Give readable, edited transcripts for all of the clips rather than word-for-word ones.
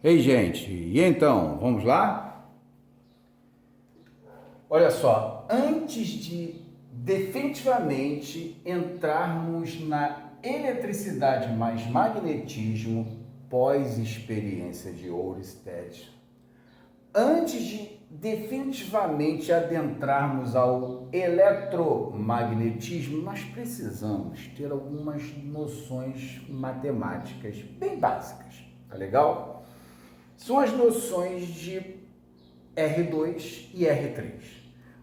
Ei, gente, e então, vamos lá? Olha só, antes de definitivamente entrarmos na eletricidade mais magnetismo, pós-experiência de Oersted, antes de definitivamente adentrarmos ao eletromagnetismo, nós precisamos ter algumas noções matemáticas bem básicas, tá legal? São as noções de R2 e R3.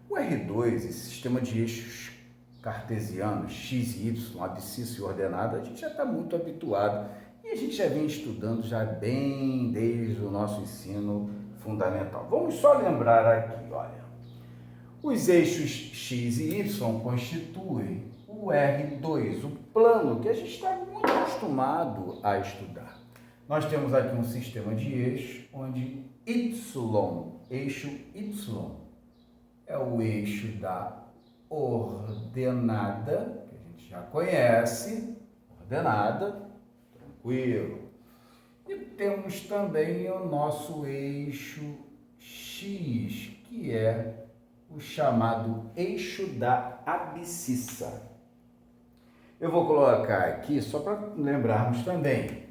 O R2, esse sistema de eixos cartesianos, x e y, abscissa e ordenada, a gente já está muito habituado e a gente já vem estudando já bem desde o nosso ensino fundamental. Vamos só lembrar aqui, olha, os eixos x e y constituem o R2, o plano que a gente está muito acostumado a estudar. Nós temos aqui um sistema de eixos onde y, eixo y, é o eixo da ordenada, que a gente já conhece, ordenada, tranquilo. E temos também o nosso eixo x, que é o chamado eixo da abscissa. Eu vou colocar aqui só para lembrarmos também.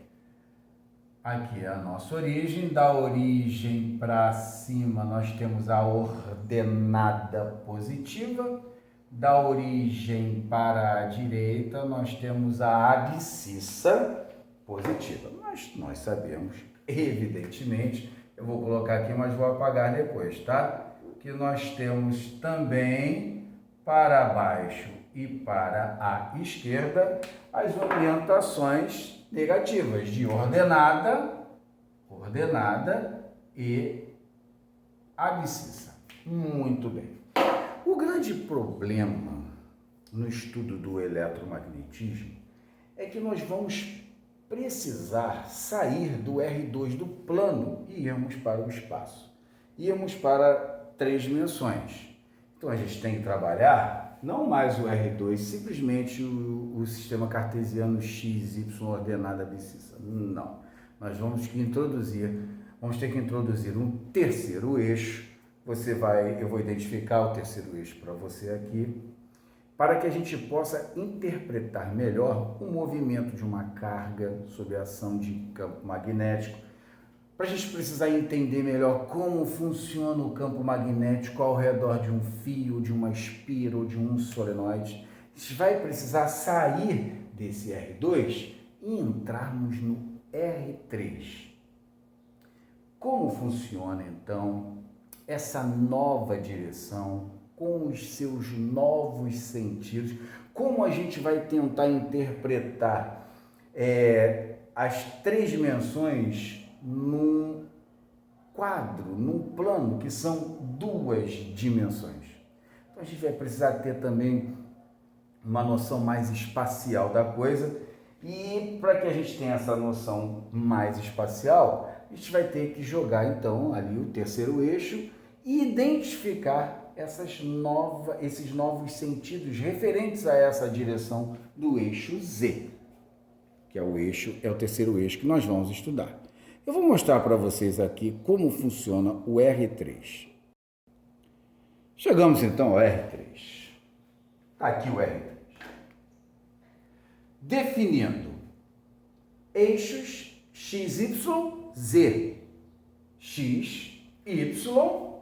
Aqui é a nossa origem, da origem para cima nós temos a ordenada positiva, da origem para a direita nós temos a abscissa positiva. Mas nós sabemos, evidentemente, eu vou colocar aqui, mas vou apagar depois, tá? Que nós temos também para baixo e para a esquerda as orientações negativas de ordenada e abscissa. Muito bem. O grande problema no estudo do eletromagnetismo é que nós vamos precisar sair do R2 do plano e irmos para o espaço. Irmos para 3 dimensões. Então a gente tem que trabalhar não mais o R2, simplesmente o sistema cartesiano x, y ordenado abscissa. Não. Nós vamos ter que introduzir um terceiro eixo. Eu vou identificar o terceiro eixo para você aqui, para que a gente possa interpretar melhor o movimento de uma carga sob a ação de campo magnético, para a gente precisar entender melhor como funciona o campo magnético ao redor de um fio, de uma espira ou de um solenoide. A gente vai precisar sair desse R2 e entrarmos no R3. Como funciona, então, essa nova direção, com os seus novos sentidos? Como a gente vai tentar interpretar as 3 dimensões num quadro, num plano, que são 2 dimensões. Então a gente vai precisar ter também uma noção mais espacial da coisa, e para que a gente tenha essa noção mais espacial, a gente vai ter que jogar então ali o terceiro eixo e identificar esses novos sentidos referentes a essa direção do eixo Z, que é o terceiro eixo que nós vamos estudar. Eu vou mostrar para vocês aqui como funciona o R3. Chegamos então ao R3. Está aqui o R3. Definindo eixos x, y, z. X, y,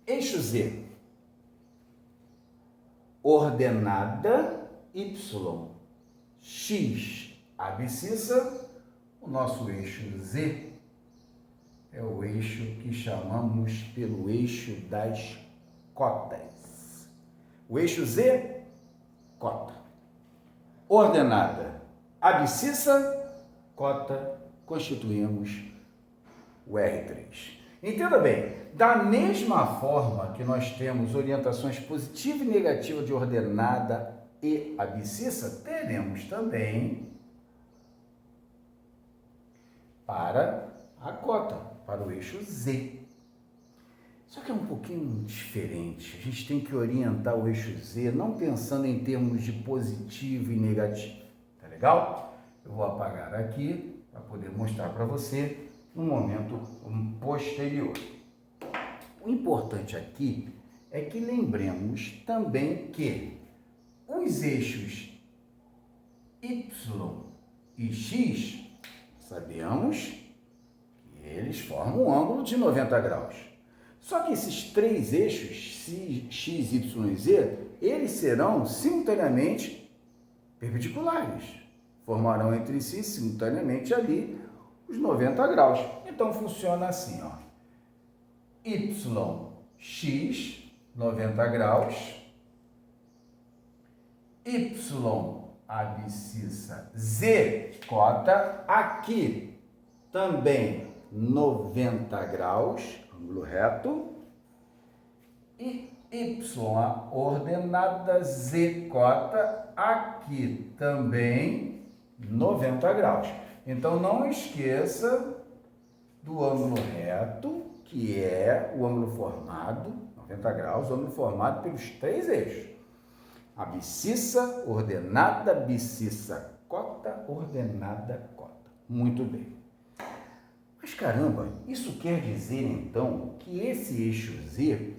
eixo Z. Ordenada y, x, abscissa, o nosso eixo Z é o eixo que chamamos pelo eixo das cotas. O eixo Z, cota. Ordenada, abscissa, cota, constituímos o R3. Entenda bem, da mesma forma que nós temos orientações positiva e negativa de ordenada e abscissa, teremos também para a cota, para o eixo Z. Só que é um pouquinho diferente. A gente tem que orientar o eixo Z não pensando em termos de positivo e negativo. Tá legal? Eu vou apagar aqui para poder mostrar para você no momento posterior. O importante aqui é que lembremos também que os eixos Y e X, sabemos que eles formam um ângulo de 90 graus. Só que esses três eixos, X, Y e Z, eles serão simultaneamente perpendiculares. Formarão entre si, simultaneamente, ali, os 90 graus. Então, funciona assim, ó. YX, 90 graus. Y, abscissa, Z, cota. Aqui, também 90 graus, ângulo reto. E Y, a ordenada, Z, cota. Aqui, também 90 graus. Então, não esqueça do ângulo reto, que é o ângulo formado, 90 graus, o ângulo formado pelos três eixos. Abscissa, ordenada, abscissa, cota, ordenada, cota. Muito bem. Mas, caramba, isso quer dizer, então, que esse eixo Z,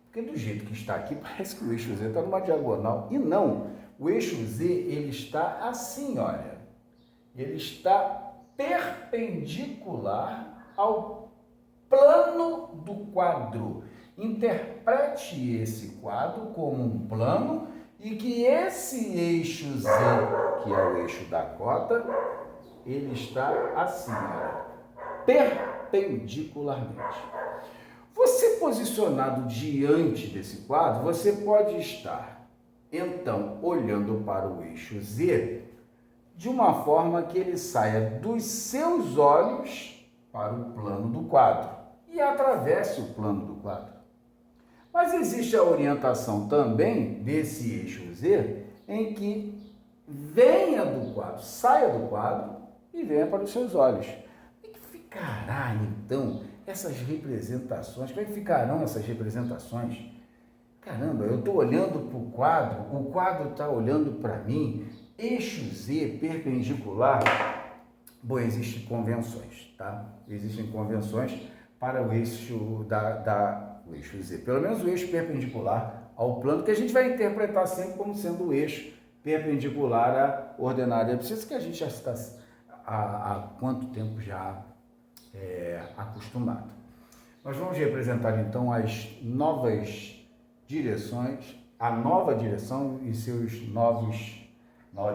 porque do jeito que está aqui, parece que o eixo Z está numa diagonal. E não, o eixo Z, ele está assim, olha. Ele está perpendicular ao plano do quadro. Interprete esse quadro como um plano e que esse eixo Z, que é o eixo da cota, ele está assim, olha, perpendicularmente. Você posicionado diante desse quadro, você pode estar, então, olhando para o eixo Z de uma forma que ele saia dos seus olhos para o plano do quadro e atravesse o plano do quadro. Mas existe a orientação também desse eixo Z em que venha do quadro, saia do quadro e venha para os seus olhos. Como é que ficará, então, essas representações? Como é que ficarão essas representações? Caramba, eu estou olhando para o quadro está olhando para mim, eixo Z perpendicular. Bom, existem convenções, tá? Existem convenções para o eixo o eixo Z, pelo menos o eixo perpendicular ao plano, que a gente vai interpretar sempre como sendo o eixo perpendicular à ordenada abscissa, que a gente já está há quanto tempo já acostumado. Nós vamos representar então as novas direções, a nova direção e seus nova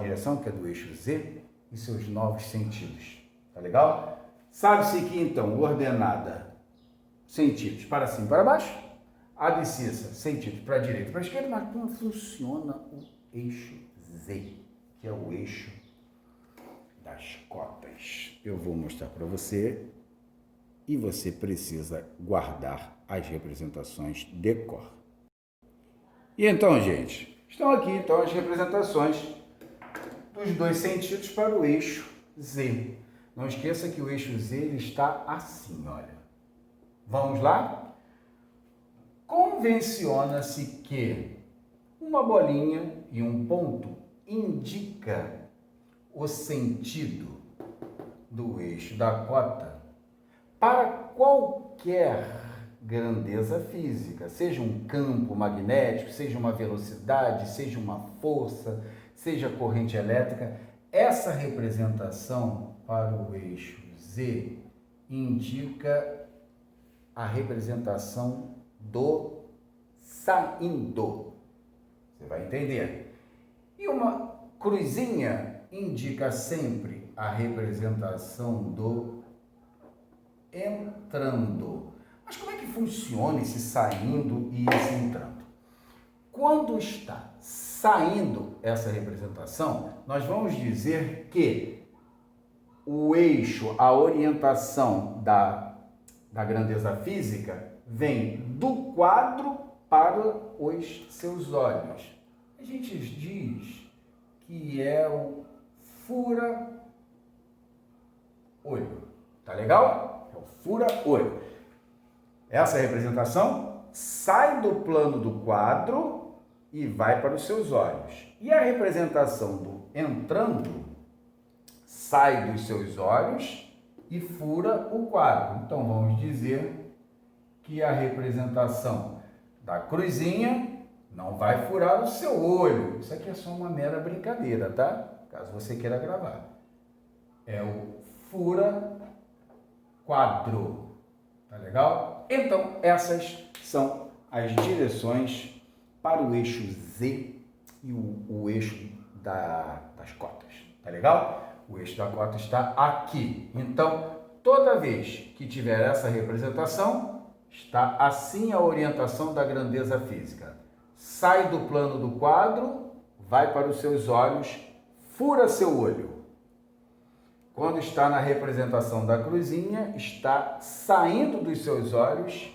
direção, que é do eixo Z, e seus novos sentidos. Tá legal? Sabe-se que então, ordenada, sentidos para cima e para baixo, abscissa, sentidos para a direita e para a esquerda, mas como funciona o eixo Z, que é o eixo das cotas? Eu vou mostrar para você e você precisa guardar as representações de cor. E então, gente, estão aqui então as representações dos dois sentidos para o eixo Z. Não esqueça que o eixo Z ele está assim, olha. Vamos lá? Convenciona-se que uma bolinha e um ponto indica o sentido do eixo da cota para qualquer grandeza física, seja um campo magnético, seja uma velocidade, seja uma força, seja corrente elétrica. Essa representação para o eixo Z indica a representação do saindo. Você vai entender. E uma cruzinha indica sempre a representação do entrando. Mas como é que funciona esse saindo e esse entrando? Quando está saindo essa representação, nós vamos dizer que o eixo, a orientação da grandeza física vem do quadro para os seus olhos. A gente diz que é o fura-olho. Tá legal? É o fura-olho. Essa representação sai do plano do quadro e vai para os seus olhos. E a representação do entrando sai dos seus olhos e fura o quadro. Então, vamos dizer que a representação da cruzinha não vai furar o seu olho. Isso aqui é só uma mera brincadeira, tá? Caso você queira gravar. É o fura quadro. Tá legal? Então, essas são as direções para o eixo Z e o eixo das cotas. Tá legal? O eixo da cota está aqui. Então, toda vez que tiver essa representação, está assim a orientação da grandeza física. Sai do plano do quadro, vai para os seus olhos, fura seu olho. Quando está na representação da cruzinha, está saindo dos seus olhos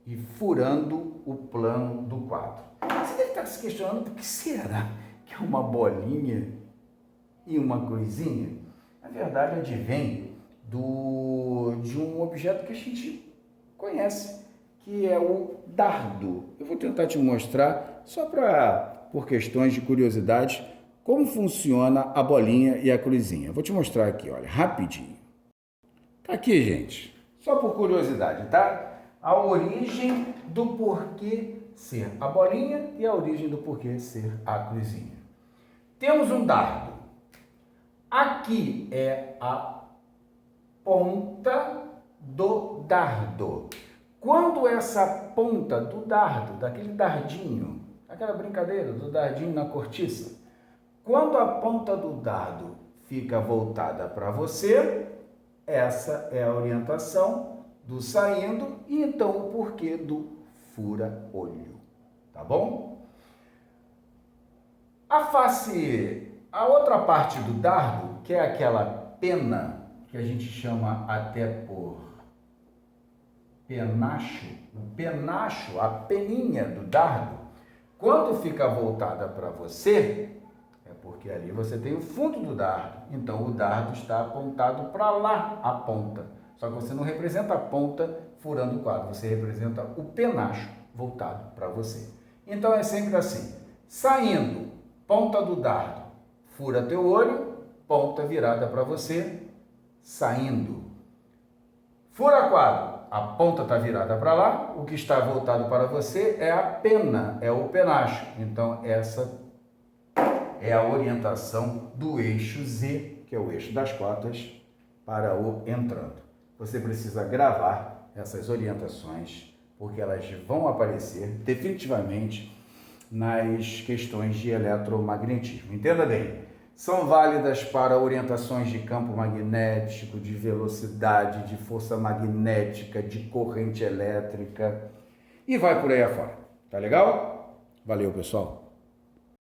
e furando o plano do quadro. Você deve estar se questionando por que será que é uma bolinha e uma cruzinha? Na verdade, advém de um objeto que a gente conhece, que é o dardo. Eu vou tentar te mostrar, só por questões de curiosidade, como funciona a bolinha e a cruzinha. Vou te mostrar aqui, olha, rapidinho. Tá aqui, gente, só por curiosidade, tá? A origem do porquê ser a bolinha e a origem do porquê ser a cruzinha. Temos um dardo. Aqui é a ponta do dardo. Quando essa ponta do dardo, daquele dardinho, aquela brincadeira do dardinho na cortiça, quando a ponta do dardo fica voltada para você, essa é a orientação do saindo e então o porquê do fura-olho, tá bom? A outra parte do dardo, que é aquela pena, que a gente chama até por penacho, o penacho, a peninha do dardo, quando fica voltada para você, é porque ali você tem o fundo do dardo, então o dardo está apontado para lá, a ponta. Só que você não representa a ponta furando o quadro, você representa o penacho voltado para você. Então é sempre assim, saindo, ponta do dardo, fura teu olho, ponta virada para você, saindo. Fura quadro, a ponta está virada para lá, o que está voltado para você é a pena, é o penacho. Então essa é a orientação do eixo Z, que é o eixo das cotas, para o entrando. Você precisa gravar essas orientações, porque elas vão aparecer definitivamente nas questões de eletromagnetismo. Entenda bem, são válidas para orientações de campo magnético, de velocidade, de força magnética, de corrente elétrica e vai por aí afora. Tá legal? Valeu, pessoal!